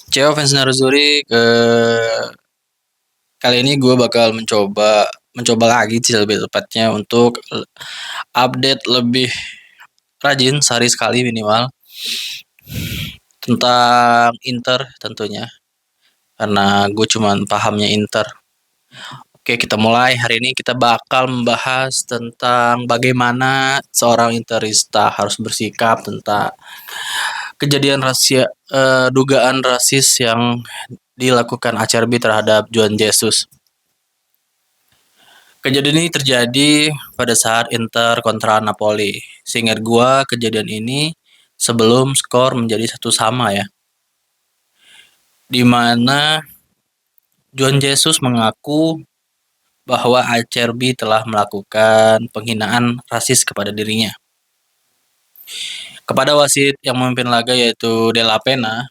Ciao fans Narazuri, kali ini gue bakal mencoba lagi sih lebih tepatnya untuk update lebih rajin sehari sekali minimal tentang Inter tentunya karena gue cuman pahamnya Inter. Oke, kita mulai. Hari ini kita bakal membahas tentang bagaimana seorang Interista harus bersikap tentang kejadian dugaan rasis yang dilakukan Acerbi terhadap Juan Jesus. Kejadian ini terjadi pada saat Inter kontra Napoli. Seingat gua kejadian ini sebelum skor menjadi 1-1 ya. Di mana Juan Jesus mengaku bahwa Acerbi telah melakukan penghinaan rasis kepada dirinya. Kepada wasit yang memimpin laga yaitu Della Pena,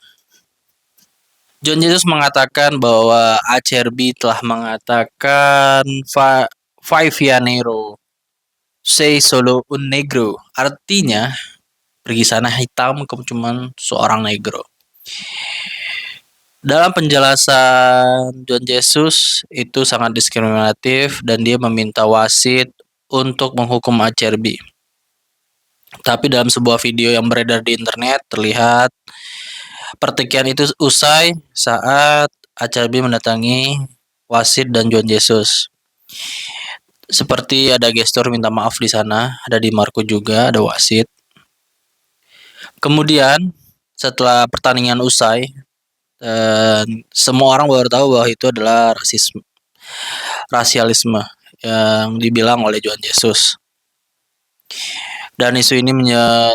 Juan Jesus mengatakan bahwa Acerbi telah mengatakan Five Janeiro, say solo un negro. Artinya, pergi sana hitam, kamu cuma seorang negro. Dalam penjelasan John Jesus itu sangat diskriminatif dan dia meminta wasit untuk menghukum Acerbi. Tapi dalam sebuah video yang beredar di internet terlihat pertikaian itu usai saat Acerbi mendatangi wasit dan John Jesus. Seperti ada gestur minta maaf di sana, ada di Marco juga, ada wasit. Kemudian setelah pertandingan usai, dan semua orang baru tahu bahwa itu adalah rasialisme yang dibilang oleh Juan Jesus. Dan isu ini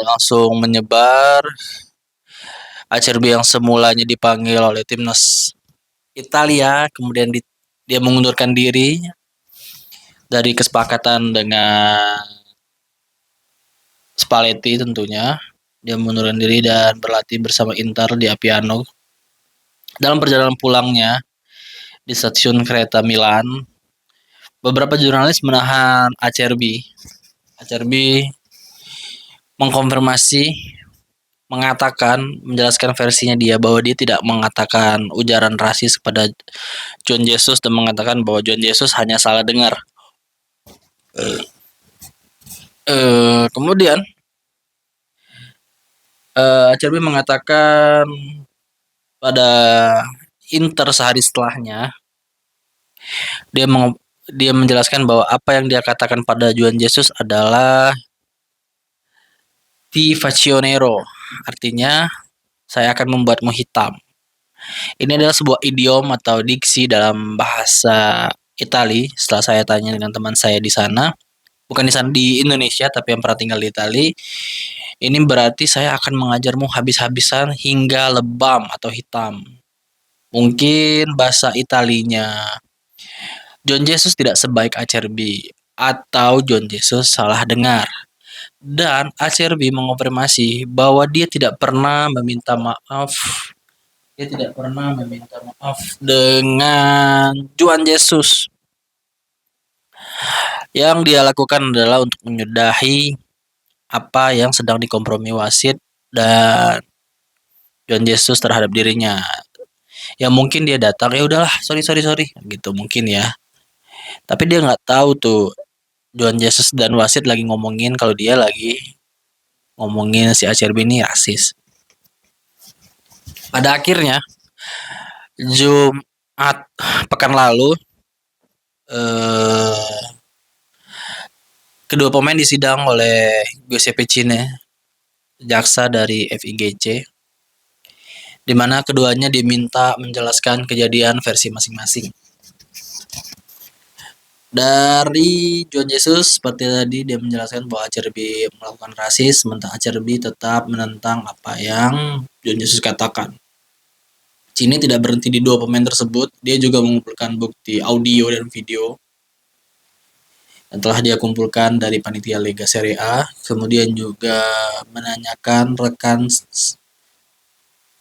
langsung menyebar. Acerbi yang semulanya dipanggil oleh timnas Italia, kemudian dia mengundurkan diri dari kesepakatan dengan Spalletti tentunya. Dia mengundurkan diri dan berlatih bersama Inter di Appiano. Dalam perjalanan pulangnya di stasiun kereta Milan, beberapa jurnalis menahan Acerbi. Acerbi menjelaskan versinya dia bahwa dia tidak mengatakan ujaran rasis kepada John Jesus dan mengatakan bahwa John Jesus hanya salah dengar. Kemudian Acerbi mengatakan pada Inter sehari setelahnya dia menjelaskan bahwa apa yang dia katakan pada Juan Jesus adalah Ti faccionero, artinya saya akan membuatmu hitam. Ini adalah sebuah idiom atau diksi dalam bahasa Itali. Setelah saya tanya dengan teman saya di sana, bukan di sana di Indonesia, tapi yang pernah tinggal di Itali, ini berarti saya akan mengajarmu habis-habisan hingga lebam atau hitam. Mungkin bahasa Italinya John Jesus tidak sebaik Acerbi atau John Jesus salah dengar. Dan Acerbi mengonfirmasi bahwa dia tidak pernah meminta maaf. Dia tidak pernah meminta maaf dengan Juan Jesus. Yang dia lakukan adalah untuk menyudahi apa yang sedang dikompromi wasit dan Juan Jesus terhadap dirinya. Ya mungkin dia datang, ya udahlah, sorry gitu mungkin ya. Tapi dia nggak tahu tuh Juan Jesus dan wasit lagi ngomongin kalau dia lagi ngomongin si Acerbi ini rasis. Pada akhirnya Jumat pekan lalu kedua pemain disidang oleh Giuseppe Cine, jaksa dari FIGC, di mana keduanya diminta menjelaskan kejadian versi masing-masing. Dari John Jesus seperti tadi dia menjelaskan bahwa Acerbi melakukan rasis, sementara Acerbi tetap menentang apa yang John Jesus katakan. Cini tidak berhenti di dua pemain tersebut, dia juga mengumpulkan bukti audio dan video yang telah dia kumpulkan dari panitia Liga Serie A, kemudian juga menanyakan rekan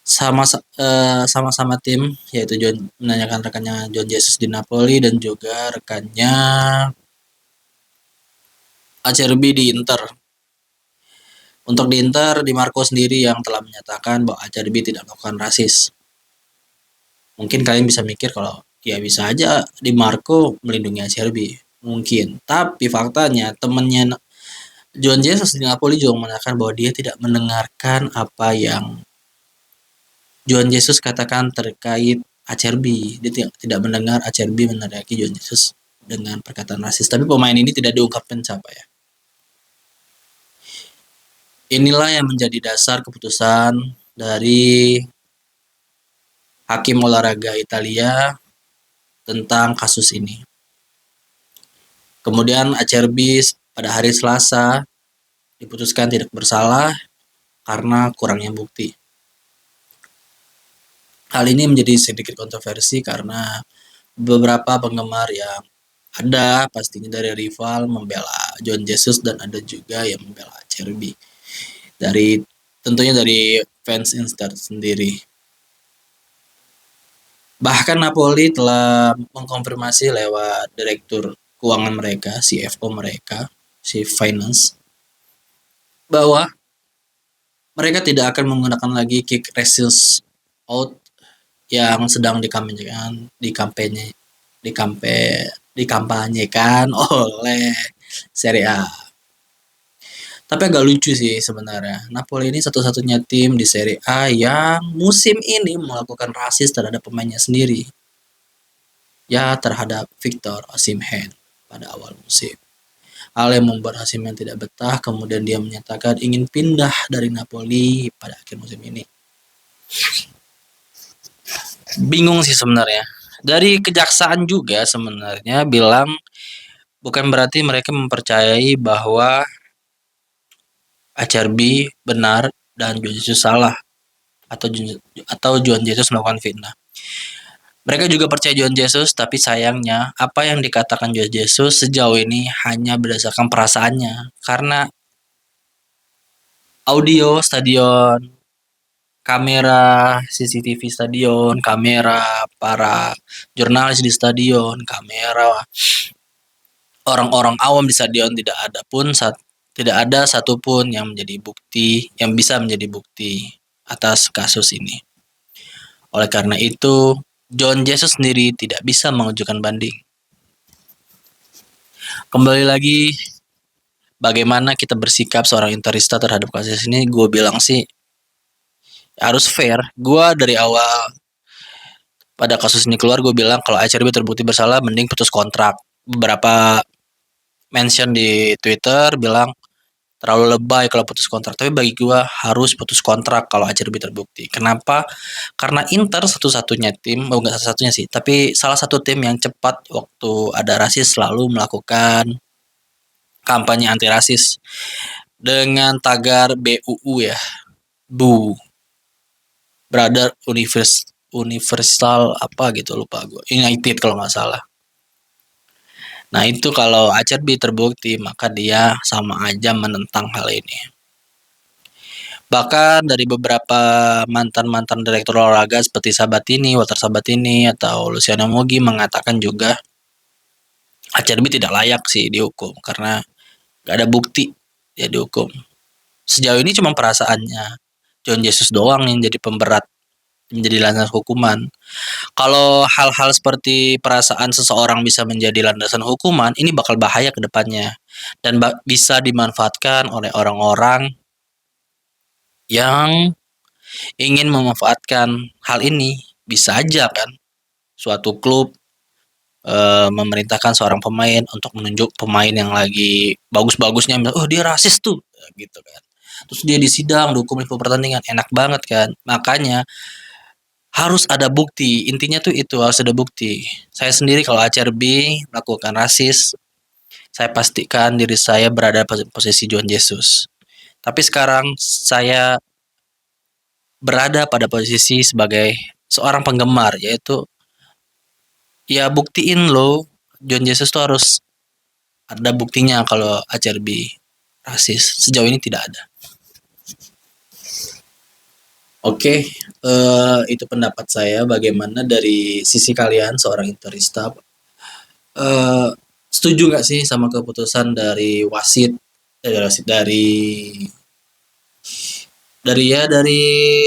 sama-sama tim, yaitu menanyakan rekannya John Jesus di Napoli dan juga rekannya Acerbi di Inter. Untuk di Inter, Di Marco sendiri yang telah menyatakan bahwa Acerbi tidak melakukan rasis. Mungkin kalian bisa mikir kalau ya bisa aja Di Marco melindungi Acerbi, mungkin. Tapi faktanya temennya John Jesus di Napoli juga mengatakan bahwa dia tidak mendengarkan apa yang John Jesus katakan terkait Acerbi. Dia tidak mendengar Acerbi meneriaki John Jesus dengan perkataan rasis. Tapi pemain ini tidak diungkapkan siapa ya. Inilah yang menjadi dasar keputusan dari Hakim Olahraga Italia tentang kasus ini. Kemudian Acerbi pada hari Selasa diputuskan tidak bersalah karena kurangnya bukti. Hal ini menjadi sedikit kontroversi karena beberapa penggemar yang ada pastinya dari rival membela John Jesus dan ada juga yang membela Acerbi. Tentunya dari fans Inter sendiri. Bahkan Napoli telah mengkonfirmasi lewat direktur keuangan mereka, CFO mereka, si Finance, bahwa mereka tidak akan menggunakan lagi kick resist out yang sedang dikampanyekan oleh Serie A. Tapi agak lucu sih sebenarnya. Napoli ini satu-satunya tim di Serie A yang musim ini melakukan rasis terhadap pemainnya sendiri. Ya, terhadap Victor Osimhen pada awal musim. Hal yang membuat Osimhen tidak betah, kemudian dia menyatakan ingin pindah dari Napoli pada akhir musim ini. Bingung sih sebenarnya. Dari kejaksaan juga sebenarnya bilang bukan berarti mereka mempercayai bahwa Acerbi benar dan John Jesus salah atau John Jesus melakukan fitnah. Mereka juga percaya John Jesus, tapi sayangnya apa yang dikatakan John Jesus sejauh ini hanya berdasarkan perasaannya. Karena audio stadion, kamera CCTV stadion, kamera para jurnalis di stadion, kamera orang-orang awam di stadion tidak ada satupun yang bisa menjadi bukti atas kasus ini. Oleh karena itu, John Jesus sendiri tidak bisa mengajukan banding. Kembali lagi, bagaimana kita bersikap seorang interista terhadap kasus ini, gue bilang sih harus fair. Gue dari awal pada kasus ini keluar, gue bilang kalau Acerbi terbukti bersalah, mending putus kontrak. Beberapa mention di Twitter bilang terlalu lebay kalau putus kontrak. Tapi bagi gue harus putus kontrak kalau Acerbi terbukti. Kenapa? Karena Inter satu-satunya tim, bukan satu-satunya sih, tapi salah satu tim yang cepat waktu ada rasis selalu melakukan kampanye anti rasis dengan tagar BUU ya, Bu, Brother Universal apa gitu lupa gue, United kalau nggak salah. Nah itu kalau Acerbi terbukti maka dia sama aja menentang hal ini. Bahkan dari beberapa mantan direktur olahraga seperti Sabatini, Walter Sabatini atau Luciano Moggi mengatakan juga Acerbi tidak layak sih dihukum karena gak ada bukti ya dihukum. Sejauh ini cuma perasaannya John Jesus doang yang jadi pemberat, menjadi landasan hukuman. Kalau hal-hal seperti perasaan seseorang bisa menjadi landasan hukuman, ini bakal bahaya ke depannya dan bisa dimanfaatkan oleh orang-orang yang ingin memanfaatkan hal ini. Bisa aja kan suatu klub memerintahkan seorang pemain untuk menunjuk pemain yang lagi bagus-bagusnya, oh dia rasis tuh gitu kan. Terus dia disidang, dihukum 5 pertandingan, enak banget kan. Makanya harus ada bukti. Intinya tuh itu harus ada bukti. Saya sendiri kalau Acerbi melakukan rasis, saya pastikan diri saya berada pada posisi John Jesus. Tapi sekarang saya berada pada posisi sebagai seorang penggemar, yaitu ya buktiin lo John Jesus tuh harus ada buktinya kalau Acerbi rasis. Sejauh ini tidak ada. Oke, itu pendapat saya. Bagaimana dari sisi kalian seorang interista? Setuju nggak sih sama keputusan dari wasit dari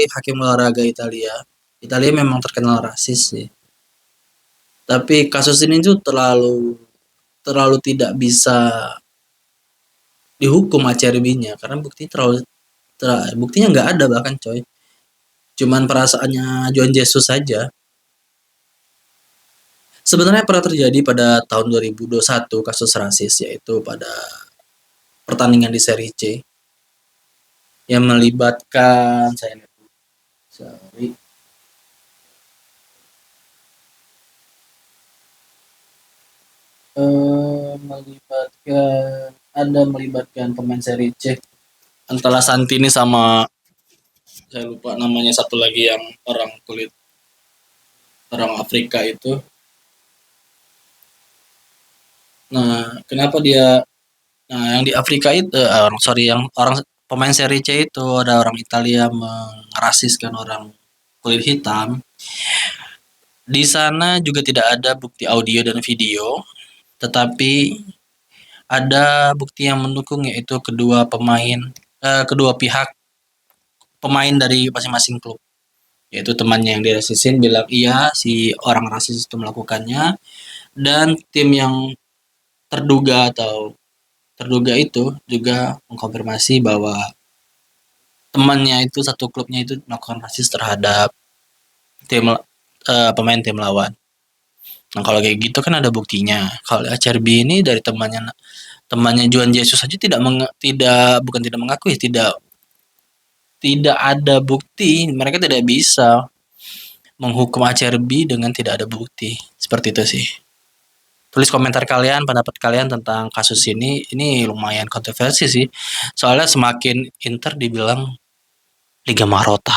Hakim Olahraga Italia Italia memang terkenal rasis sih. Tapi kasus ini tuh terlalu terlalu tidak bisa dihukum Acerbi-nya karena buktinya nggak ada bahkan coy. Cuman perasaannya Juan Jesus saja. Sebenarnya pernah terjadi pada tahun 2021 kasus rasis yaitu pada pertandingan di Serie C yang melibatkan sorry, melibatkan pemain Serie C antara Santini sama saya lupa namanya satu lagi yang orang Afrika itu. Nah, kenapa dia yang di Afrika itu sorry yang orang pemain Serie C itu ada orang Italia mengrasiskan orang kulit hitam. Di sana juga tidak ada bukti audio dan video, tetapi ada bukti yang mendukung yaitu kedua pihak pemain dari masing-masing klub. Yaitu temannya yang dirasisin bilang iya si orang rasis itu melakukannya dan tim yang terduga itu juga mengkonfirmasi bahwa temannya itu satu klubnya itu melakukan rasis terhadap pemain tim lawan. Nah kalau kayak gitu kan ada buktinya. Kalau HRB ini dari temannya Juan Jesus saja bukan tidak mengakui, tidak ada bukti. Mereka tidak bisa menghukum HRB dengan tidak ada bukti. Seperti itu sih. Tulis komentar kalian, pendapat kalian tentang kasus ini. Ini lumayan kontroversi sih. Soalnya semakin Inter dibilang Liga Marota.